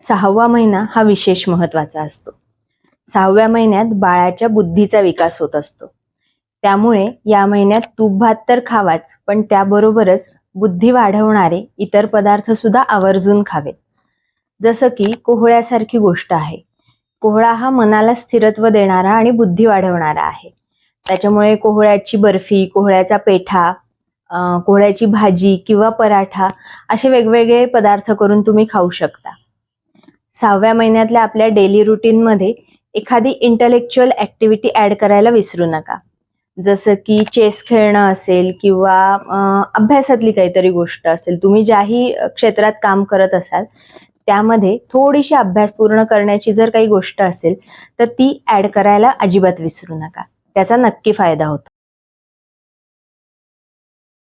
6वा महिना हा विशेष महत्त्वाचा असतो. 6व्या महिन्यात बाळाच्या बुद्धीचा विकास होत असतो. त्यामुळे या महिन्यात तूप भात तर खावाच, पण त्याबरोबरच बुद्धी वाढवणारे इतर पदार्थ सुद्धा आवर्जून खावेत. जसं की कोहळ्यासारखी गोष्ट आहे. कोहळा हा मनाला स्थिरत्व देणारा आणि बुद्धी वाढवणारा आहे. त्याच्यामुळे कोहळ्याची बर्फी, कोहळ्याचा पेठा, कोहळ्याची भाजी किंवा पराठा असे वेगवेगळे पदार्थ करून तुम्ही खाऊ शकता. 6व्या महिन्यातल्या आपल्या डेली रुटीनमध्ये एखादी इंटलेक्च्युअल ऍक्टिव्हिटी ऍड करायला विसरू नका. जसं की चेस खेळणं असेल किंवा अभ्यासातली काहीतरी गोष्ट असेल. तुम्ही ज्याही क्षेत्रात काम करत असाल त्यामध्ये थोडीशी अभ्यास पूर्ण करण्याची जर काही गोष्ट असेल तर ती ऍड करायला अजिबात विसरू नका. त्याचा नक्की फायदा होतो.